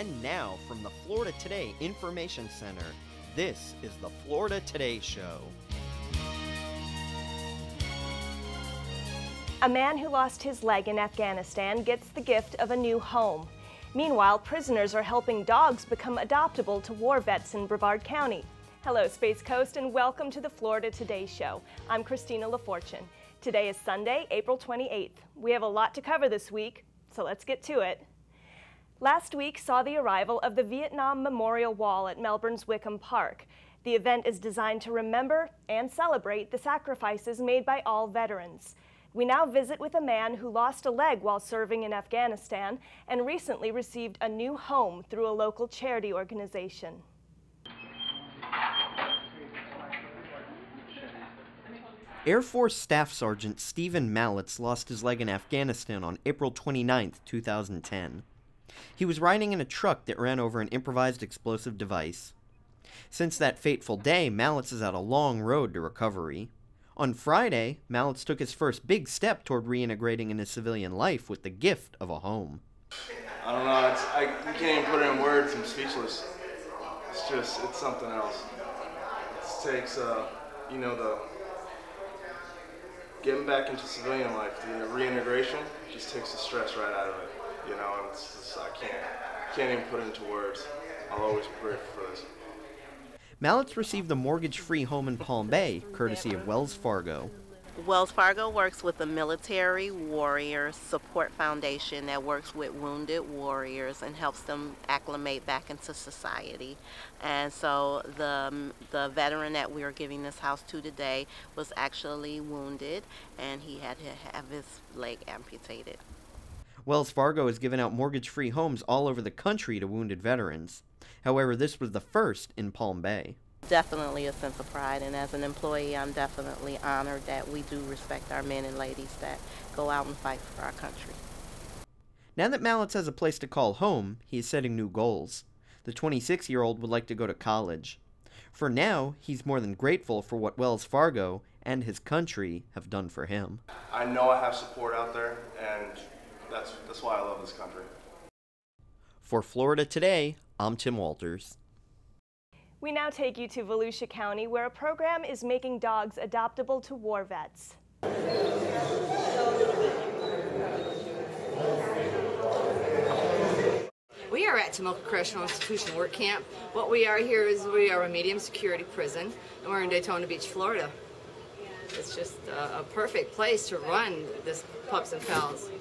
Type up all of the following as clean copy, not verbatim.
And now, from the Florida Today Information Center, this is the Florida Today Show. A man who lost his leg in Afghanistan gets the gift of a new home. Meanwhile, prisoners are helping dogs become adoptable to war vets in Brevard County. Hello, Space Coast, and welcome to the Florida Today Show. I'm Christina LaFortune. Today is Sunday, April 28th. We have a lot to cover this week, so let's get to it. Last week saw the arrival of the Vietnam Memorial Wall at Melbourne's Wickham Park. The event is designed to remember and celebrate the sacrifices made by all veterans. We now visit with a man who lost a leg while serving in Afghanistan and recently received a new home through a local charity organization. Air Force Staff Sergeant Stephen Mallitz lost his leg in Afghanistan on April 29, 2010. He was riding in a truck that ran over an improvised explosive device. Since that fateful day, Mallitz has had a long road to recovery. On Friday, Mallitz took his first big step toward reintegrating in his civilian life with the gift of a home. I don't know, you can't even put it in words, I'm speechless. It's something else. It takes, the getting back into civilian life, the reintegration just takes the stress right out of it. I can't even put it into words. I'll always be grateful for this. Mallitz received a mortgage-free home in Palm Bay, courtesy of Wells Fargo. Wells Fargo works with the Military Warriors Support Foundation that works with wounded warriors and helps them acclimate back into society. And so the veteran that we are giving this house to today was actually wounded, and he had to have his leg amputated. Wells Fargo has given out mortgage-free homes all over the country to wounded veterans. However, this was the first in Palm Bay. Definitely a sense of pride, and as an employee, I'm definitely honored that we do respect our men and ladies that go out and fight for our country. Now that Mallitz has a place to call home, he is setting new goals. The 26-year-old would like to go to college. For now, he's more than grateful for what Wells Fargo and his country have done for him. I know I have support out there, and that's why I love this country. For Florida Today, I'm Tim Walters. We now take you to Volusia County, where a program is making dogs adoptable to war vets. We are at Tomoka Correctional Institution Work Camp. What we are here is we are a medium security prison, and we're in Daytona Beach, Florida. It's just a perfect place to run this Pups and Pals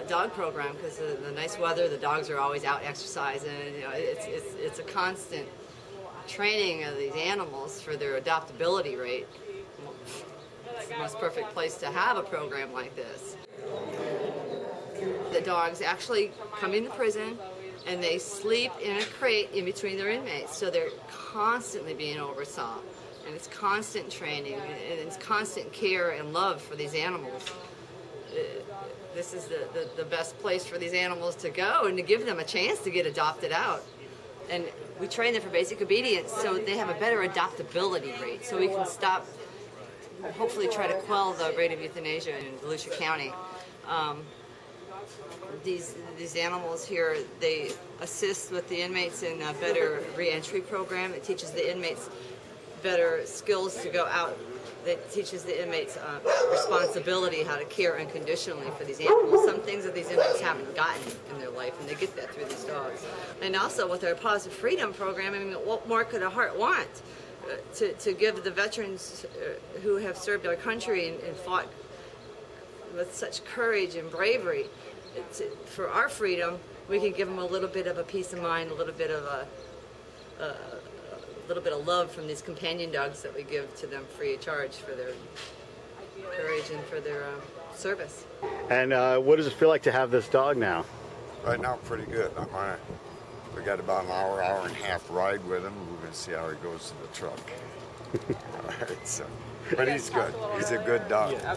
dog program because of the nice weather. The dogs are always out exercising. It's a constant training of these animals for their adoptability rate. It's the most perfect place to have a program like this. The dogs actually come into prison and they sleep in a crate in between their inmates, so they're constantly being oversaw, and it's constant training and it's constant care and love for these animals. This is the best place for these animals to go and to give them a chance to get adopted out. And we train them for basic obedience so they have a better adoptability rate, so we can stop, hopefully try to quell the rate of euthanasia in Volusia County. These animals here, they assist with the inmates in a better reentry program. It teaches the inmates better skills to go out. That teaches the inmates responsibility, how to care unconditionally for these animals. Some things that these inmates haven't gotten in their life, and they get that through these dogs. And also with our Positive Freedom program, I mean, what more could a heart want? To give the veterans who have served our country and fought with such courage and bravery, for our freedom, we can give them a little bit of a peace of mind, a little bit of love from these companion dogs that we give to them free of charge for their courage and for their service. And what does it feel like to have this dog now? Right now, pretty good. We got about an hour and a half ride with him. We're going to see how he goes to the truck. All right, so, but he's good. He's a good dog. Yeah.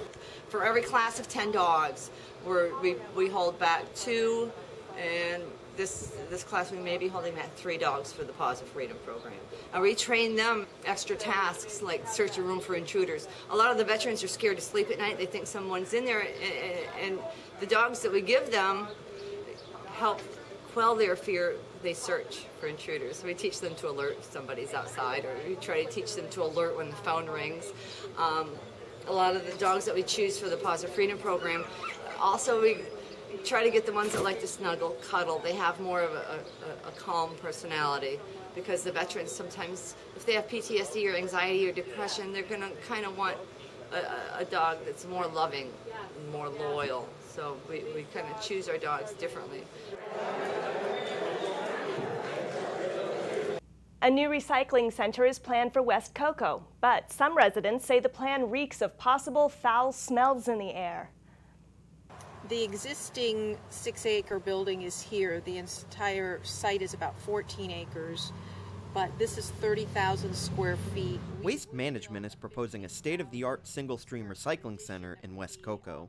For every class of 10 dogs, we hold back 2, and this class we may be holding back 3 dogs for the Positive Freedom program. And we train them extra tasks like search a room for intruders. A lot of the veterans are scared to sleep at night. They think someone's in there, and the dogs that we give them help quell their fear, they search for intruders. So we teach them to alert if somebody's outside, or we try to teach them to alert when the phone rings. A lot of the dogs that we choose for the Paws of Freedom program, also we try to get the ones that like to snuggle, cuddle. They have more of a calm personality, because the veterans sometimes, if they have PTSD or anxiety or depression, they're going to kind of want a dog that's more loving, more loyal. So we kind of choose our dogs differently. A new recycling center is planned for West Cocoa, but some residents say the plan reeks of possible foul smells in the air. The existing 6-acre building is here. The entire site is about 14 acres, but this is 30,000 square feet. Waste Management is proposing a state-of-the-art single-stream recycling center in West Cocoa.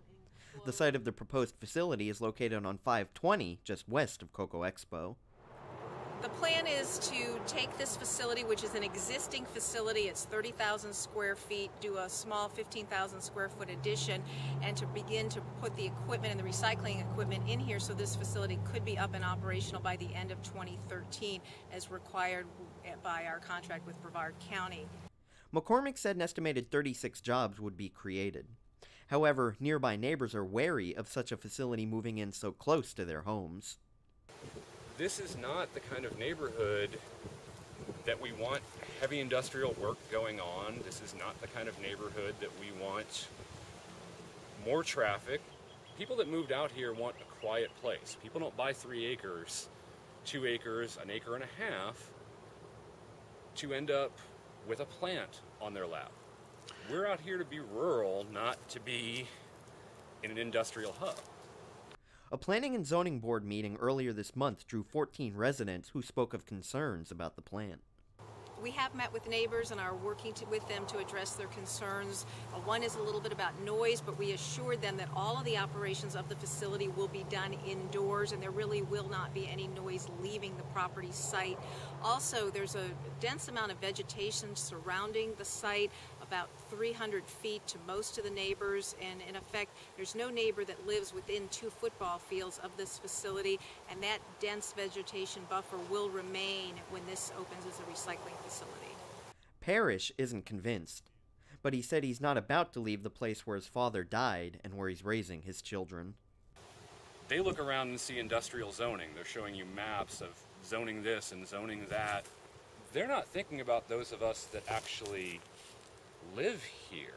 The site of the proposed facility is located on 520, just west of Cocoa Expo. The plan is to take this facility, which is an existing facility, it's 30,000 square feet, do a small 15,000 square foot addition, and to begin to put the equipment and the recycling equipment in here so this facility could be up and operational by the end of 2013 as required by our contract with Brevard County. McCormick said an estimated 36 jobs would be created. However, nearby neighbors are wary of such a facility moving in so close to their homes. This is not the kind of neighborhood that we want heavy industrial work going on. This is not the kind of neighborhood that we want more traffic. People that moved out here want a quiet place. People don't buy 3 acres, 2 acres, an acre and a half to end up with a plant on their lap. We're out here to be rural, not to be in an industrial hub. A Planning and Zoning Board meeting earlier this month drew 14 residents who spoke of concerns about the plant. We have met with neighbors and are working with them to address their concerns. One is a little bit about noise, but we assured them that all of the operations of the facility will be done indoors and there really will not be any noise leaving the property site. Also, there's a dense amount of vegetation surrounding the site, about 300 feet to most of the neighbors, and in effect, there's no neighbor that lives within 2 football fields of this facility, and that dense vegetation buffer will remain when this opens as a recycling facility. Parrish isn't convinced, but he said he's not about to leave the place where his father died and where he's raising his children. They look around and see industrial zoning. They're showing you maps of zoning this and zoning that. They're not thinking about those of us that actually live here.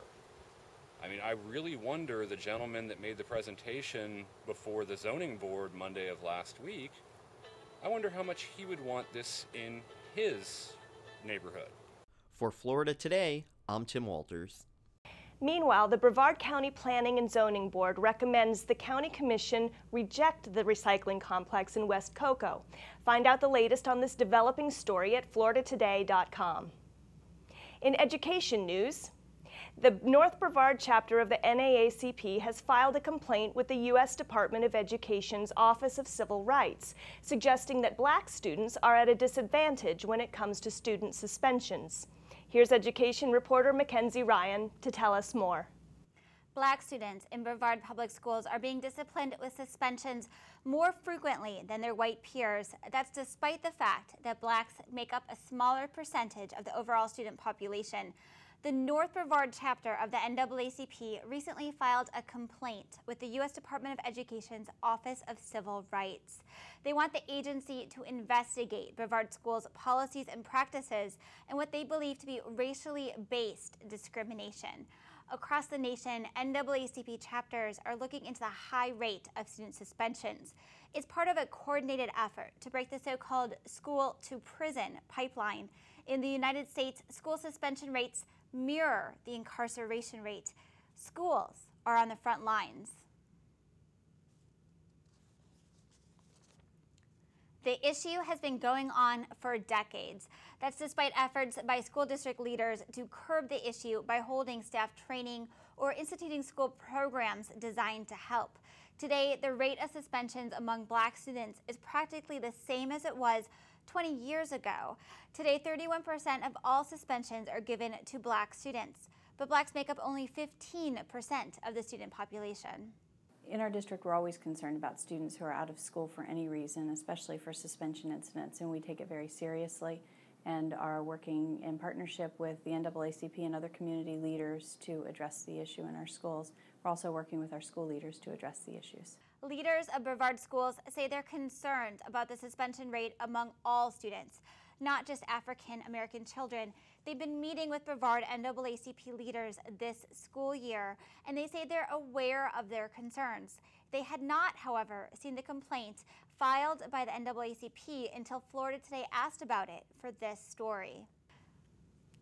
I mean, I really wonder, the gentleman that made the presentation before the zoning board Monday of last week, I wonder how much he would want this in his neighborhood. For Florida Today, I'm Tim Walters. Meanwhile, the Brevard County Planning and Zoning Board recommends the County Commission reject the recycling complex in West Cocoa. Find out the latest on this developing story at floridatoday.com. In education news, the North Brevard chapter of the NAACP has filed a complaint with the U.S. Department of Education's Office of Civil Rights, suggesting that black students are at a disadvantage when it comes to student suspensions. Here's education reporter Mackenzie Ryan to tell us more. Black students in Brevard Public Schools are being disciplined with suspensions more frequently than their white peers. That's despite the fact that blacks make up a smaller percentage of the overall student population. The North Brevard chapter of the NAACP recently filed a complaint with the U.S. Department of Education's Office of Civil Rights. They want the agency to investigate Brevard Schools' policies and practices and what they believe to be racially based discrimination. Across the nation, NAACP chapters are looking into the high rate of student suspensions. It's part of a coordinated effort to break the so-called school-to-prison pipeline. In the United States, school suspension rates mirror the incarceration rate. Schools are on the front lines. The issue has been going on for decades. That's despite efforts by school district leaders to curb the issue by holding staff training or instituting school programs designed to help. Today, the rate of suspensions among black students is practically the same as it was 20 years ago. Today, 31% of all suspensions are given to black students, but blacks make up only 15% of the student population. In our district, we're always concerned about students who are out of school for any reason, especially for suspension incidents, and we take it very seriously and are working in partnership with the NAACP and other community leaders to address the issue in our schools. We're also working with our school leaders to address the issues. Leaders of Brevard schools say they're concerned about the suspension rate among all students, not just African American children. They've been meeting with Brevard NAACP leaders this school year, and they say they're aware of their concerns. They had not, however, seen the complaint filed by the NAACP until Florida Today asked about it for this story.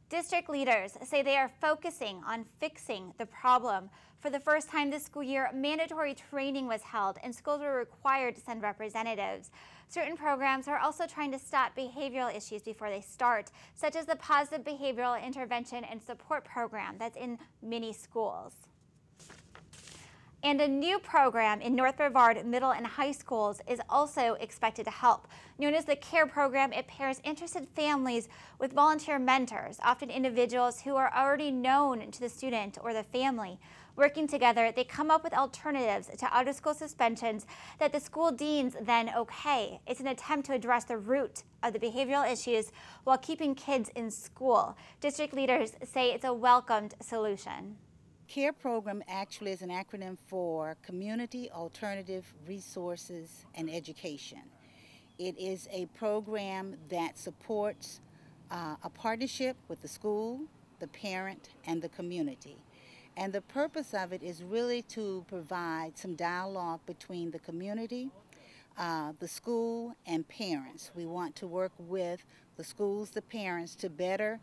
District leaders say they are focusing on fixing the problem. For the first time this school year, mandatory training was held and schools were required to send representatives. Certain programs are also trying to stop behavioral issues before they start, such as the Positive Behavioral Intervention and Support Program that's in many schools. And a new program in North Brevard middle and high schools is also expected to help. Known as the CARE program, it pairs interested families with volunteer mentors, often individuals who are already known to the student or the family. Working together, they come up with alternatives to out-of-school suspensions that the school deems then okay. It's an attempt to address the root of the behavioral issues while keeping kids in school. District leaders say it's a welcomed solution. CARE program actually is an acronym for Community Alternative Resources and Education. It is a program that supports a partnership with the school, the parent, and the community. And the purpose of it is really to provide some dialogue between the community, the school, and parents. We want to work with the schools, the parents, to better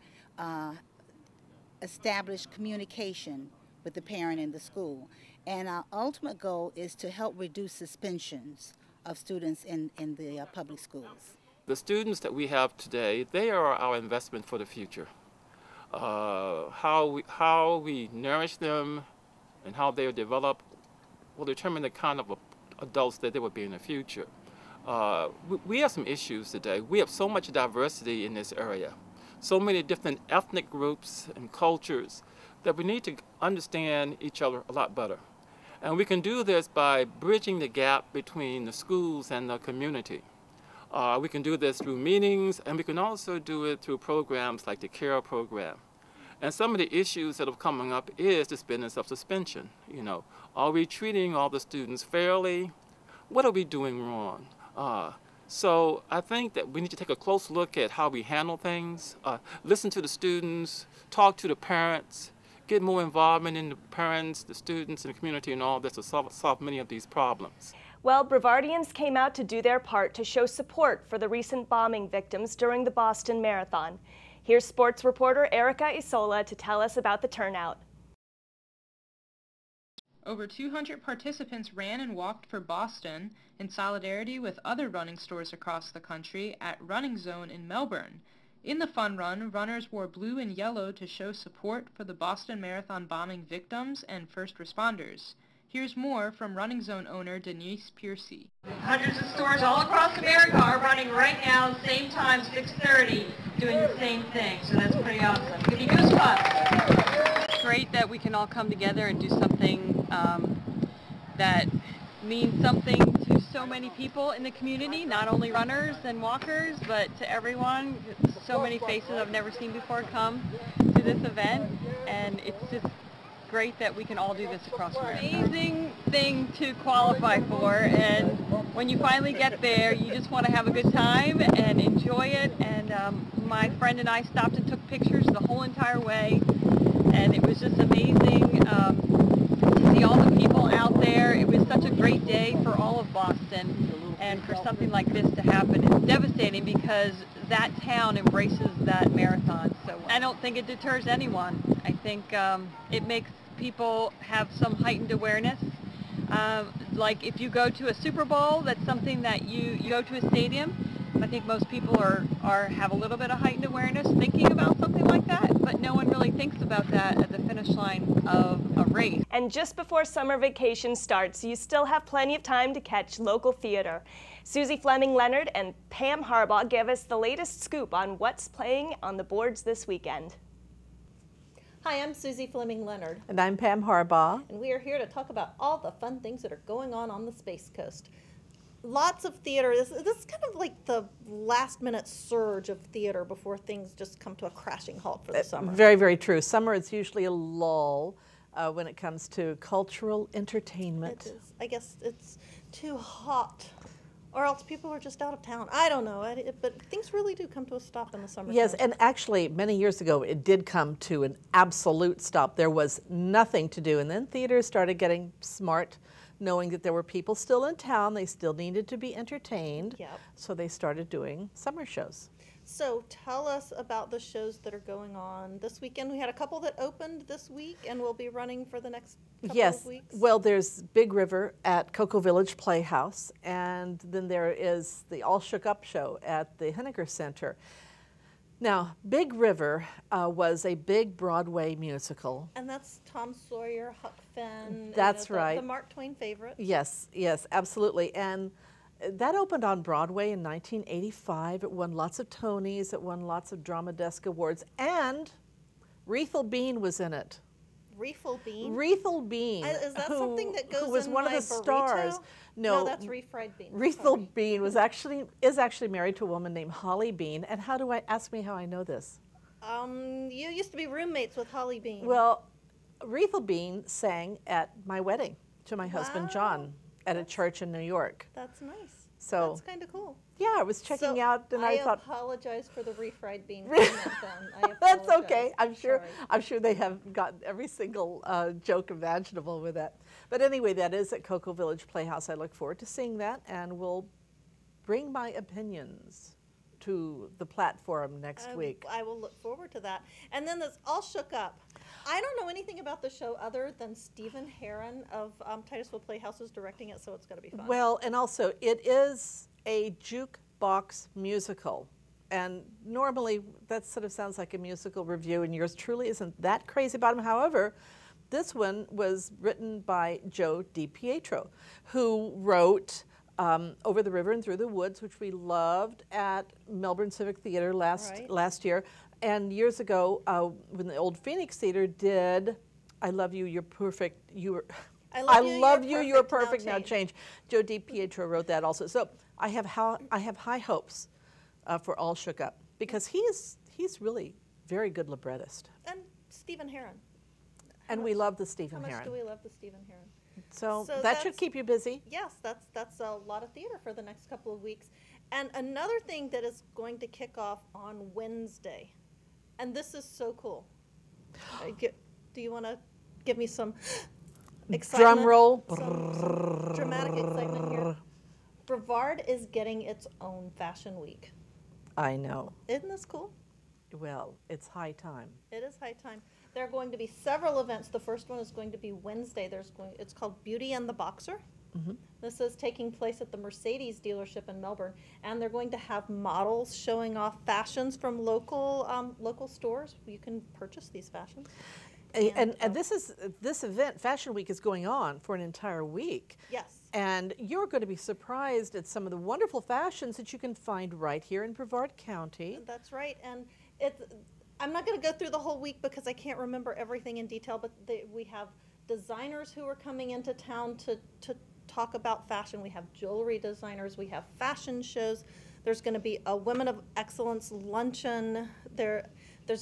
establish communication with the parent and the school. And our ultimate goal is to help reduce suspensions of students in the public schools. The students that we have today, they are our investment for the future. How we nourish them and how they develop will determine the kind of adults that they will be in the future. We have some issues today. We have so much diversity in this area, so many different ethnic groups and cultures that we need to understand each other a lot better. And we can do this by bridging the gap between the schools and the community. We can do this through meetings, and we can also do it through programs like the CARE program. And some of the issues that are coming up is this business of suspension. You know, are we treating all the students fairly? What are we doing wrong? So I think that we need to take a close look at how we handle things, listen to the students, talk to the parents, get more involvement in the parents, the students, and the community and all this to solve many of these problems. Well, Brevardians came out to do their part to show support for the recent bombing victims during the Boston Marathon. Here's sports reporter Erica Isola to tell us about the turnout. Over 200 participants ran and walked for Boston in solidarity with other running stores across the country at Running Zone in Melbourne. In the fun run, runners wore blue and yellow to show support for the Boston Marathon bombing victims and first responders. Here's more from Running Zone owner Denise Piercy. Hundreds of stores all across America are running right now, same time, 6:30, doing the same thing. So that's pretty awesome. Give you goosebumps. It's great that we can all come together and do something that means something to so many people in the community, not only runners and walkers, but to everyone. So many faces I've never seen before come to this event, and it's just great that we can all do this across America. Amazing thing to qualify for, and when you finally get there, you just want to have a good time and enjoy it. And my friend and I stopped and took pictures the whole entire way, and it was just amazing to see all the people out there. It was such a great day for all of Boston, and for something like this to happen is devastating because that town embraces that marathon. So I don't think it deters anyone. I think it makes people have some heightened awareness. Like if you go to a Super Bowl, that's something that you go to a stadium. I think most people have a little bit of heightened awareness thinking about something like that, but no one really thinks about that at the finish line of a race. And just before summer vacation starts, you still have plenty of time to catch local theater. Susie Fleming-Leonard and Pam Harbaugh give us the latest scoop on what's playing on the boards this weekend. Hi, I'm Susie Fleming Leonard. And I'm Pam Harbaugh. And we are here to talk about all the fun things that are going on the Space Coast. Lots of theater. This is kind of like the last minute surge of theater before things just come to a crashing halt for the summer. Very, very true. Summer is usually a lull when it comes to cultural entertainment. It is. I guess it's too hot. Or else people are just out of town. I don't know, but things really do come to a stop in the summer. Yes, and actually many years ago it did come to an absolute stop. There was nothing to do, and then theaters started getting smart, knowing that there were people still in town, they still needed to be entertained, so they started doing summer shows. So tell us about the shows that are going on this weekend. We had a couple that opened this week and will be running for the next couple of weeks. Yes, well, there's Big River at Cocoa Village Playhouse, and then there is the All Shook Up show at the Henniger Center. Now, Big River was a big Broadway musical. And that's Tom Sawyer, Huck Finn. That's right. The Mark Twain favorite. Yes, yes, absolutely. And that opened on Broadway in 1985. It won lots of Tonys. It won lots of Drama Desk Awards. And Rethel Bean was in it. Rethel Bean? Rethel Bean. Is that something that goes who was in one of the burrito? stars. No, that's refried beans. Rethel Bean is actually married to a woman named Holly Bean. And ask me how I know this. You used to be roommates with Holly Bean. Well, Rethel Bean sang at my wedding to my husband John at a church in New York. That's nice. So that's kind of cool. Yeah, I was checking out, and I thought. I apologize for the refried bean comment. That's okay. I'm sure they have gotten every single joke imaginable with that. But anyway, that is at Cocoa Village Playhouse. I look forward to seeing that, and will bring my opinions to the platform next week. I will look forward to that. And then this All Shook Up. I don't know anything about the show other than Stephen Herron of Titusville Playhouse is directing it, so it's going to be fun. Well, and also it is a jukebox musical. And normally that sort of sounds like a musical review, and yours truly isn't that crazy about him. However, this one was written by Joe DiPietro, who wrote Over the River and Through the Woods, which we loved at Melbourne Civic Theater last year. And years ago, when the Old Phoenix Theater did I Love You, You're Perfect, I Love You, You're Perfect, Now Change. Joe DiPietro wrote that also. So I have high hopes for All Shook Up, because he's really very good librettist. And Stephen Herron. And we love the Stephen Herron. How much do we love the Stephen Herron? So that should keep you busy. Yes, that's a lot of theater for the next couple of weeks. And another thing that is going to kick off on Wednesday, and this is so cool. Do you want to give me some excitement? Drum roll. Some dramatic excitement here. Brevard is getting its own fashion week. I know. Isn't this cool? Well, it's high time. It is high time. There are going to be several events. The first one is going to be Wednesday. It's called Beauty and the Boxer. Mm-hmm. This is taking place at the Mercedes dealership in Melbourne, and they're going to have models showing off fashions from local stores. You can purchase these fashions. And this event, Fashion Week, is going on for an entire week. Yes. And you're going to be surprised at some of the wonderful fashions that you can find right here in Brevard County. That's right. And I'm not going to go through the whole week because I can't remember everything in detail, but we have designers who are coming into town to talk about fashion. We have jewelry designers. We have fashion shows. There's going to be a Women of Excellence luncheon. There's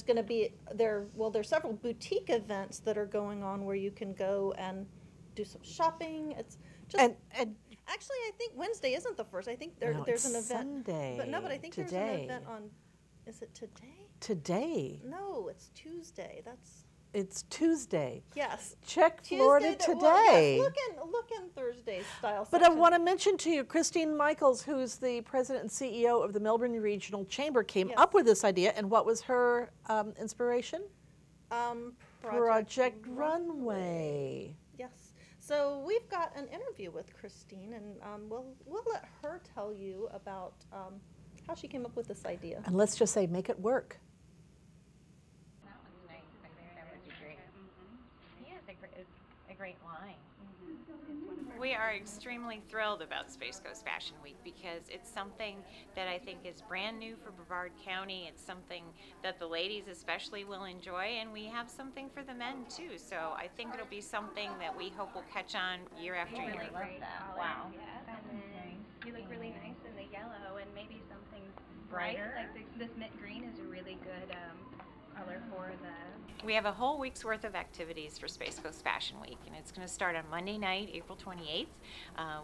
going to be there's several boutique events that are going on where you can go and do some shopping. It's just actually, I think Wednesday isn't the first. I think there's an event. Sunday. But I think there's an event on. Is it today? Today. No, it's Tuesday. It's Tuesday. Yes. Check Tuesday Florida Today. Well, yes, look in Thursday's style But section. I want to mention to you, Christine Michaels, who's the president and CEO of the Melbourne Regional Chamber, came up with this idea. And what was her inspiration? Project Runway. Yes. So we've got an interview with Christine, and we'll let her tell you about how she came up with this idea. And let's just say, make it work. That was nice. I think that would be great. Yeah, it's a great line. We are extremely thrilled about Space Coast Fashion Week because it's something that I think is brand new for Brevard County. It's something that the ladies especially will enjoy, and we have something for the men too. So I think it'll be something that we hope will catch on year after year. I love that. Wow. Yeah, and then you look really nice in the yellow, and maybe something brighter. Like this mint green is a really good color for the... We have a whole week's worth of activities for Space Coast Fashion Week, and it's going to start on Monday night, April 28th.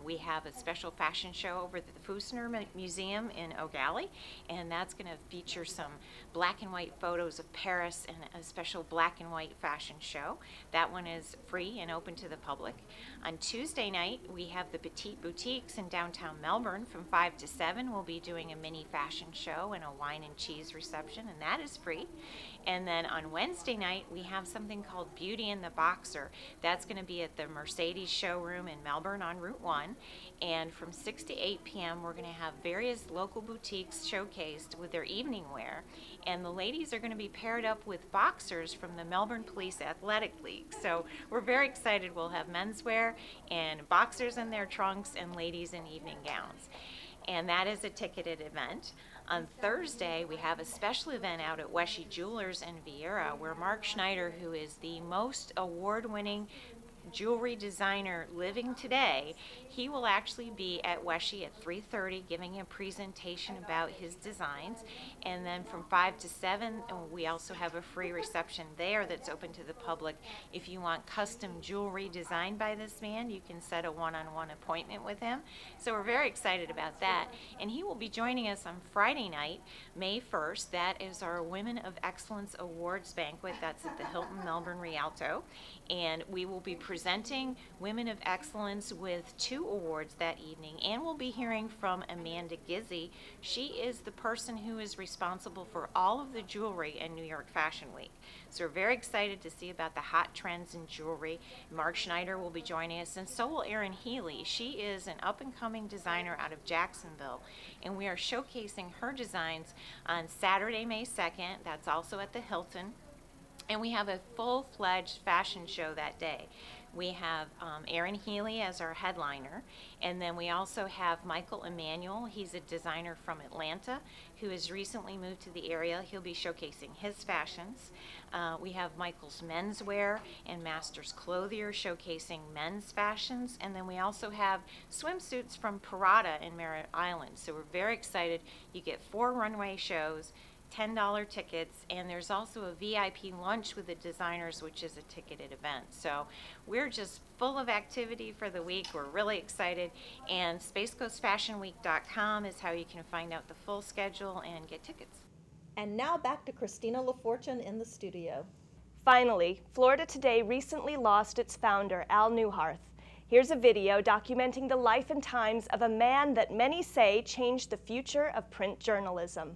We have a special fashion show over at the Fusner Museum in Eau Gallie, and that's going to feature some black and white photos of Paris and a special black and white fashion show. That one is free and open to the public. On Tuesday night, we have the Petite Boutiques in downtown Melbourne from 5 to 7. We'll be doing a mini fashion show and a wine and cheese reception, and that is free. And then on Wednesday night, we have something called Beauty and the Boxer. That's going to be at the Mercedes showroom in Melbourne on Route 1. And from 6 to 8 p.m., we're going to have various local boutiques showcased with their evening wear. And the ladies are going to be paired up with boxers from the Melbourne Police Athletic League. So we're very excited. We'll have menswear and boxers in their trunks and ladies in evening gowns. And that is a ticketed event. On Thursday, we have a special event out at Weshy Jewelers in Vieira, where Mark Schneider, who is the most award-winning jewelry designer living today, he will actually be at Weshy at 3:30 giving a presentation about his designs. And then from 5 to 7, we also have a free reception there that's open to the public. If you want custom jewelry designed by this man, you can set a one-on-one appointment with him. So we're very excited about that. And he will be joining us on Friday night, May 1st. That is our Women of Excellence Awards banquet. That's at the Hilton Melbourne Rialto. And we will be presenting Women of Excellence with 2 awards that evening, and we'll be hearing from Amanda Gizzi. She is the person who is responsible for all of the jewelry in New York Fashion Week. So we're very excited to see about the hot trends in jewelry. Mark Schneider will be joining us, and so will Erin Healy. She is an up-and-coming designer out of Jacksonville, and we are showcasing her designs on Saturday, May 2nd. That's also at the Hilton. And we have a full-fledged fashion show that day. We have Erin Healy as our headliner, and then we also have Michael Emanuel. He's a designer from Atlanta who has recently moved to the area. He'll be showcasing his fashions. We have Michael's Menswear and Masters Clothier showcasing men's fashions, and then we also have swimsuits from Parada in Merritt Island. So we're very excited. You get 4 runway shows, $10 tickets, and there's also a VIP lunch with the designers, which is a ticketed event. So we're just full of activity for the week. We're really excited, and SpaceCoastFashionWeek.com is how you can find out the full schedule and get tickets. And now back to Christina LaFortune in the studio. Finally, Florida Today recently lost its founder, Al Neuharth. Here's a video documenting the life and times of a man that many say changed the future of print journalism.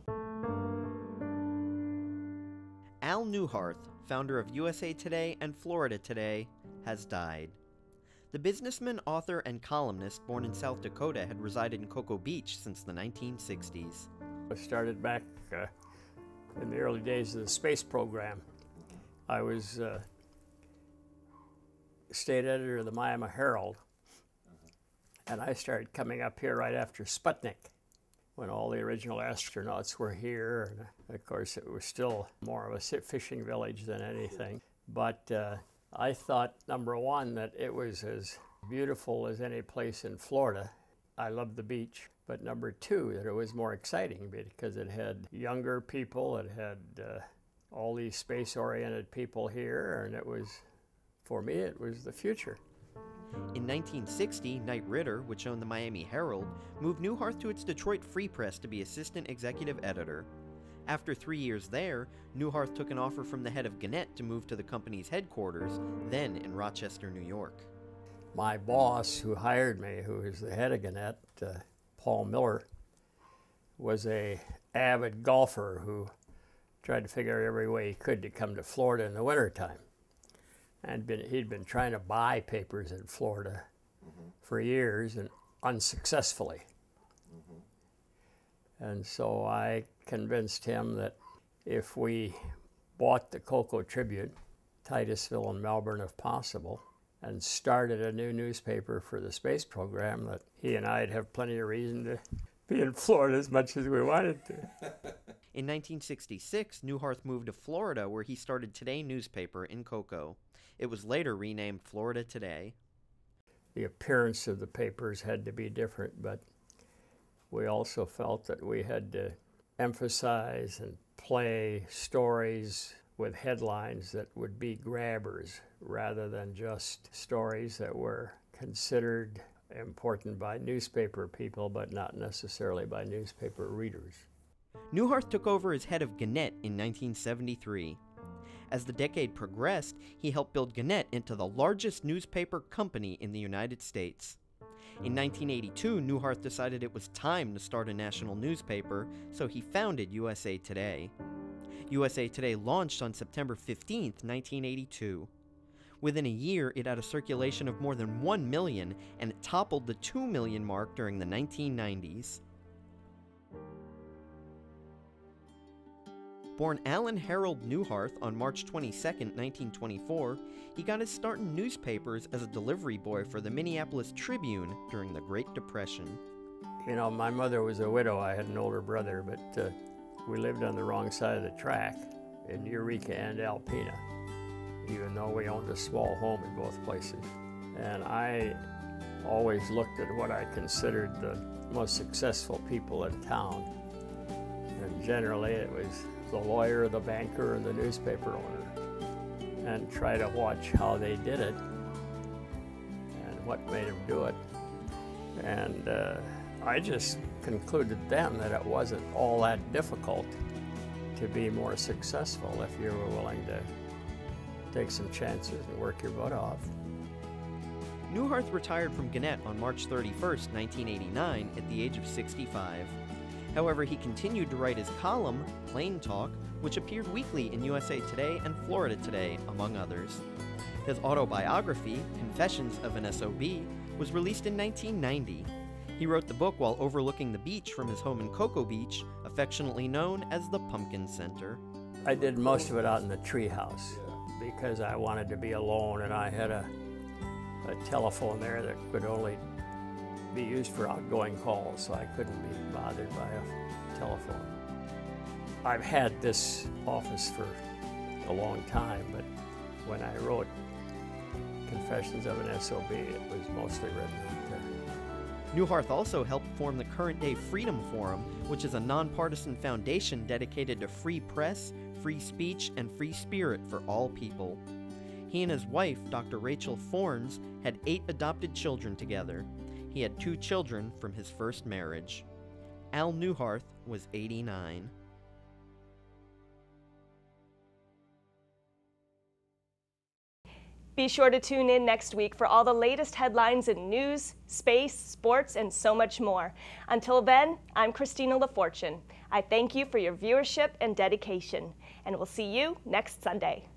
Al Neuharth, founder of USA Today and Florida Today, has died. The businessman, author, and columnist born in South Dakota had resided in Cocoa Beach since the 1960s. I started back in the early days of the space program. I was state editor of the Miami Herald, and I started coming up here right after Sputnik, when all the original astronauts were here. And of course, it was still more of a fishing village than anything. But I thought, number one, that it was as beautiful as any place in Florida. I loved the beach. But number two, that it was more exciting because it had younger people, it had all these space-oriented people here, and it was, for me, it was the future. In 1960, Knight Ridder, which owned the Miami Herald, moved Neuharth to its Detroit Free Press to be assistant executive editor. After 3 years there, Neuharth took an offer from the head of Gannett to move to the company's headquarters, then in Rochester, New York. My boss, who hired me, who is the head of Gannett, Paul Miller, was an avid golfer who tried to figure out every way he could to come to Florida in the wintertime. And he'd been trying to buy papers in Florida for years and unsuccessfully. And so I convinced him that if we bought the Cocoa Tribune, Titusville and Melbourne if possible, and started a new newspaper for the space program, that he and I'd have plenty of reason to be in Florida as much as we wanted to. In 1966, Newhart moved to Florida, where he started Today newspaper in Cocoa. It was later renamed Florida Today. The appearance of the papers had to be different, but we also felt that we had to emphasize and play stories with headlines that would be grabbers rather than just stories that were considered important by newspaper people but not necessarily by newspaper readers. Newhart took over as head of Gannett in 1973. As the decade progressed, he helped build Gannett into the largest newspaper company in the United States. In 1982, Newhart decided it was time to start a national newspaper, so he founded USA Today. USA Today launched on September 15, 1982. Within a year, it had a circulation of more than 1 million, and it toppled the 2 million mark during the 1990s. Born Alan Harold Newhart on March 22, 1924, he got his start in newspapers as a delivery boy for the Minneapolis Tribune during the Great Depression. You know, my mother was a widow. I had an older brother, but we lived on the wrong side of the track in Eureka and Alpena, even though we owned a small home in both places. And I always looked at what I considered the most successful people in town. And generally it was the lawyer, the banker, and the newspaper owner, and try to watch how they did it and what made them do it. And I just concluded then that it wasn't all that difficult to be more successful if you were willing to take some chances and work your butt off. Newhart retired from Gannett on March 31, 1989, at the age of 65. However, he continued to write his column, Plain Talk, which appeared weekly in USA Today and Florida Today, among others. His autobiography, Confessions of an SOB, was released in 1990. He wrote the book while overlooking the beach from his home in Cocoa Beach, affectionately known as the Pumpkin Center. I did most of it out in the treehouse because I wanted to be alone, and I had a telephone there that could only be used for outgoing calls, so I couldn't be bothered by a telephone. I've had this office for a long time, but when I wrote Confessions of an SOB, it was mostly written out there. Newhart also helped form the current-day Freedom Forum, which is a nonpartisan foundation dedicated to free press, free speech, and free spirit for all people. He and his wife, Dr. Rachel Fornes, had 8 adopted children together. He had 2 children from his first marriage. Al Newhart was 89. Be sure to tune in next week for all the latest headlines in news, space, sports, and so much more. Until then, I'm Christina LaFortune. I thank you for your viewership and dedication, and we'll see you next Sunday.